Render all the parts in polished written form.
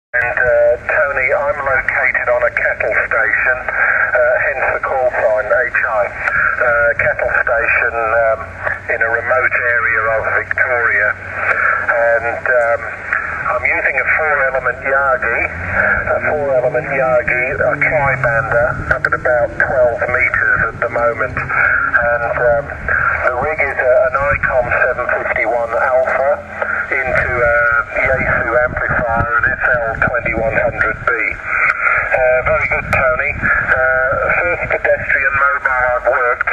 Tony, I'm located on a cattle station, hence the call sign, HI. Cattle station in a remote area of Victoria, and I'm using a 4-element Yagi, a tri-bander, up at about 12 metres at the moment, and the rig is an ICOM 751 Alpha into a Yaesu amplifier, an SL2100B. Very good, Tony. First pedestrian mobile I've worked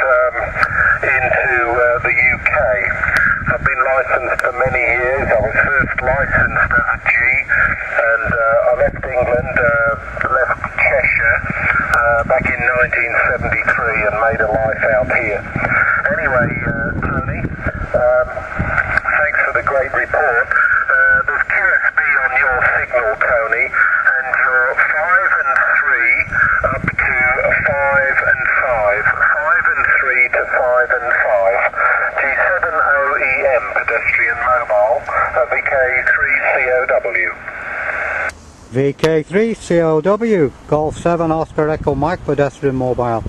into the UK. I've been licensed for many years. I was first licensed as a G, and I left England, left Cheshire back in 1973 and made a life out here. Anyway, Tony, thanks for the great report. There's QSB on your signal, Tony, and you're 5 and 3 up to 5 and 5. 5 and 3 to 5 and 5. G7OEM Pedestrian Mobile, VK3COW. VK3COW, Golf 7 Oscar Echo Mike Pedestrian Mobile.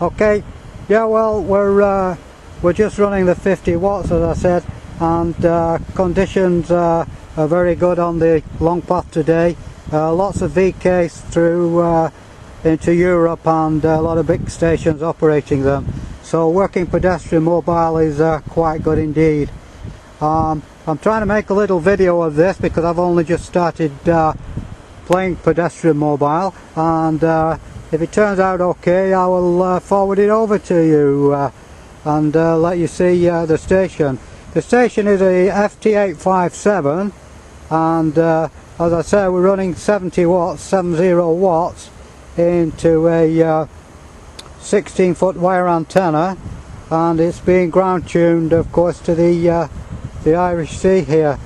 Okay, yeah, well, we're just running the 50 watts, as I said, and conditions are very good on the long path today. Lots of VKs through into Europe, and a lot of big stations operating them. So working pedestrian mobile is quite good indeed. I'm trying to make a little video of this because I've only just started playing pedestrian mobile, and if it turns out okay, I will forward it over to you and let you see the station. The station is a FT857, and as I say, we're running 70 watts into a 16-foot wire antenna, and it's being ground tuned, of course, to the Irish Sea here.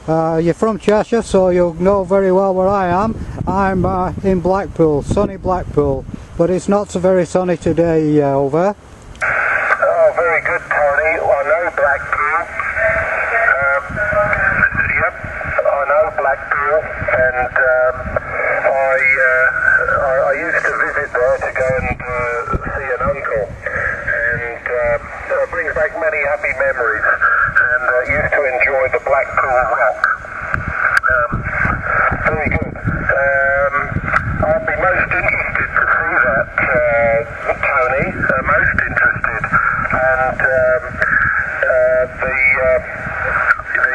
You're from Cheshire, so you'll know very well where I am. I'm in Blackpool, sunny Blackpool, but it's not so very sunny today. Over. Oh, very good, Tony. I know Blackpool. Yep, I know Blackpool, and I used to visit there to go and see an uncle, and it brings back many happy memories, and used to enjoy the Blackpool rock. Very good. I'd be most interested to see that, Tony, most interested, and the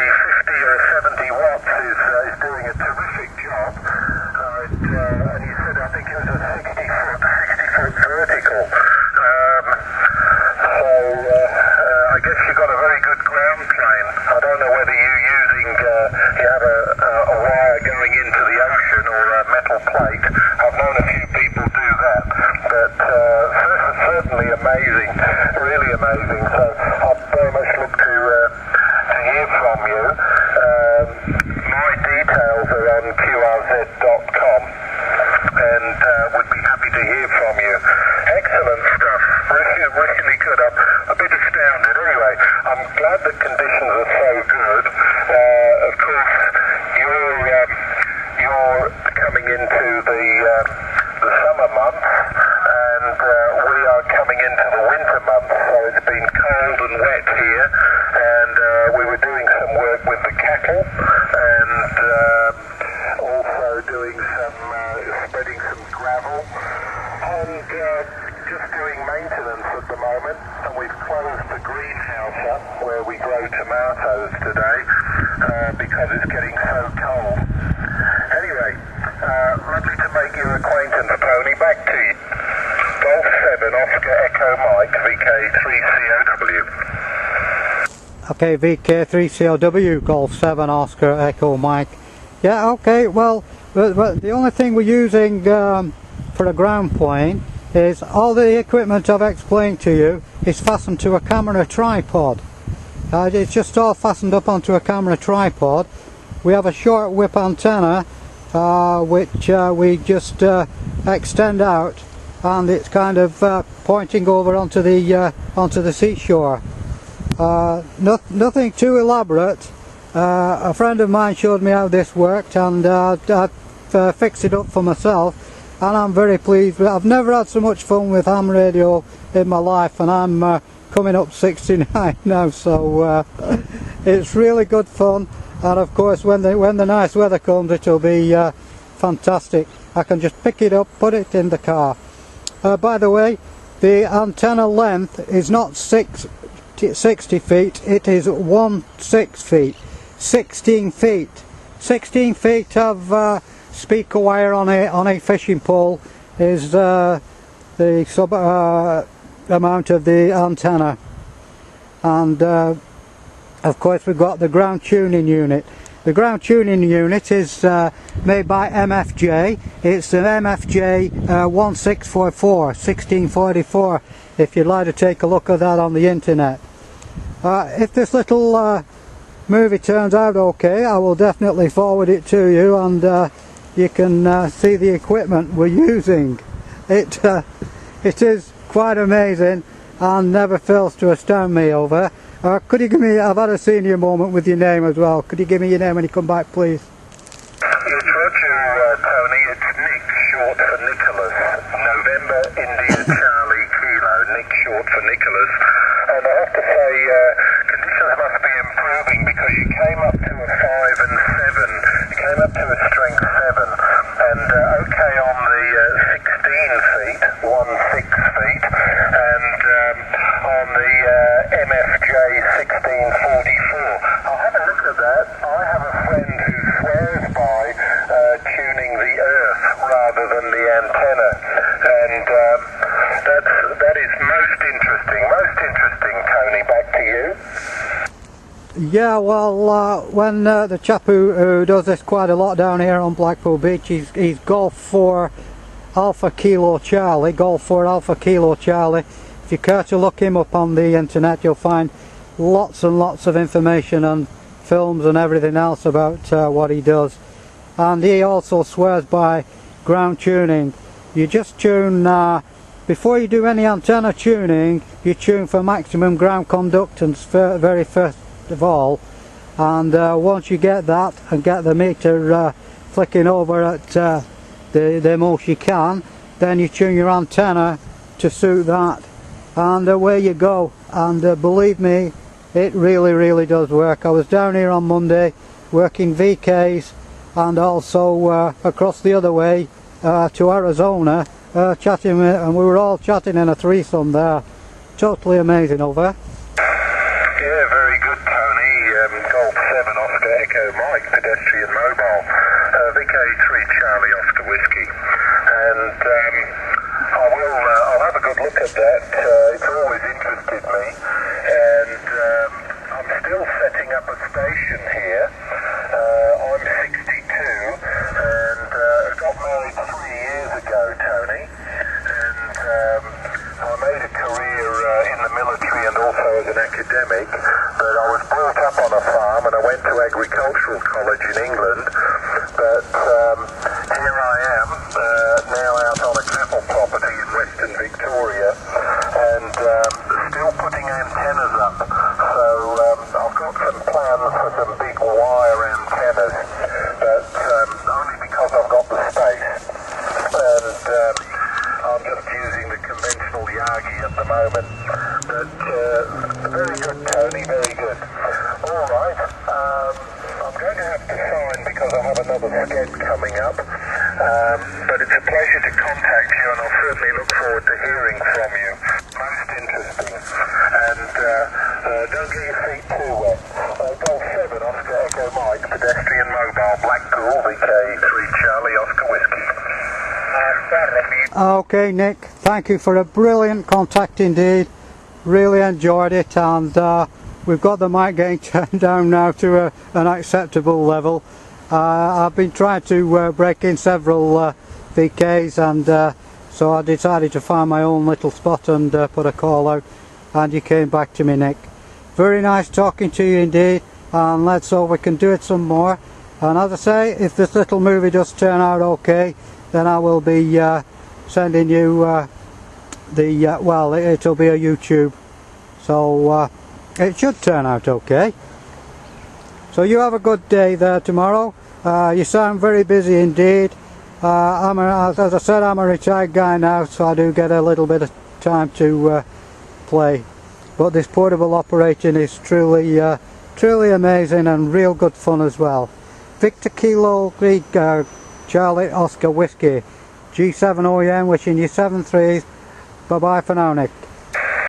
50 or 70 watts is doing a terrific job, and you said I think it was a 60 foot vertical, so I guess you've got a very good ground plane. I don't know whether you're using, you have a wire going into the ocean or a metal plate. I've known a few people do that, but certainly amazing, really amazing. So I very much look to hear from you. My details are on qrz.com, and would be happy to hear from you. Excellent stuff, really good. I'm a bit astounded. Anyway, I'm glad that conditions are so good. Of course, you're coming into the summer months, and we are coming into the winter months, so it's been cold and wet here, and we were doing some work with the cattle, and also doing some spreading some gravel, and just doing maintenance at the moment. And we've closed the greenhouse up where we grow tomatoes today because it's getting so cold. Anyway, lovely to make your acquaintance, Tony. Back to you. Golf 7 Oscar Echo Mike, VK3COW. Okay, VK3COW, Golf 7 Oscar Echo Mike. Yeah, okay, well, the only thing we're using for a ground plane is all the equipment I've explained to you is fastened to a camera tripod. It's just all fastened up onto a camera tripod. We have a short whip antenna which we just extend out, and it's kind of pointing over onto the seashore. Nothing too elaborate. A friend of mine showed me how this worked, and fixed it up for myself, and I'm very pleased. I've never had so much fun with ham radio in my life, and I'm coming up 69 now, so it's really good fun. And of course when the nice weather comes, it'll be fantastic. I can just pick it up, put it in the car. By the way, the antenna length is not 60 feet, it is 16 feet. 16 feet. 16 feet of speaker wire on a fishing pole is the sub amount of the antenna. And of course we've got the ground tuning unit. The ground tuning unit is made by MFJ. It's an MFJ 1644, 1644, if you'd like to take a look at that on the internet. If this little movie turns out okay, I will definitely forward it to you, and you can see the equipment we're using. It is quite amazing and never fails to astound me over. Could you give me, I've had a senior moment with your name as well. Could you give me your name when you come back, please? It's Roger, Tony. It's Nick, short for Nicholas. November, India, Charlie, Kilo. Nick, short for Nicholas. And I have to say, conditions must be improving, because you came up to a 5 and 7. You came up to a strength 7. And okay on the 16 feet, 16 feet. And on the MFJ 1644. I'll have a look at that. I have a friend who swears by tuning the earth rather than the antenna, and that is most interesting, Tony. Back to you. Yeah, well, when the chap who does this quite a lot down here on Blackpool Beach, he's Golf 4 Alpha Kilo Charlie, Golf 4 Alpha Kilo Charlie. If you care to look him up on the internet, you'll find lots and lots of information and films and everything else about what he does. And he also swears by ground tuning. You just tune, before you do any antenna tuning, you tune for maximum ground conductance very first of all. And once you get that and get the meter flicking over at the most you can, then you tune your antenna to suit that. And away you go, and believe me, it really does work. I was down here on Monday working VKs, and also across the other way to Arizona, chatting with, and we were all chatting in a threesome there. Totally amazing over. Yeah, very good, Tony. Golf 7 Oscar Echo Mike, Pedestrian Mobile, VK3 Charlie Oscar Whiskey, and I'll have a good look at that. It's always interested me, and I'm still setting up a station here. I'm 62 and got married 3 years ago, Tony, and I made a career in the military and also as an academic, but I was brought up on a farm and I went to agricultural college in England, but here I am now out on a cattle property in Western Victoria, and still putting antennas up. So I've got some plans for some big wire antennas, but only because I've got the space, and I'm just using the conventional Yagi at the moment. But very good, Tony, very good. Alright, I'm going to have to sign because I have another sked coming up, but it's a pleasure to contact you, and I'll certainly look forward to hearing from you. Most interesting, and don't get your feet too wet. Golf 7 Oscar Echo Mike, Pedestrian Mobile, Blackpool, VK3 Charlie Oscar Whiskey. Okay, Nick, thank you for a brilliant contact indeed. Really enjoyed it, and we've got the mic getting turned down now to an acceptable level. I've been trying to break in several VKs, and so I decided to find my own little spot and put a call out, and you came back to me, Nick. Very nice talking to you indeed, and let's hope we can do it some more. And as I say, if this little movie does turn out okay, then I will be sending you well, it'll be a YouTube, so it should turn out okay. So you have a good day there tomorrow, You sound very busy indeed. As I said, I'm a retired guy now, so I do get a little bit of time to play. But this portable operating is truly amazing and real good fun as well. Victor Kilo Greek Charlie Oscar Whiskey, G7OEM, wishing you 7 threes. Bye bye for now, Nick.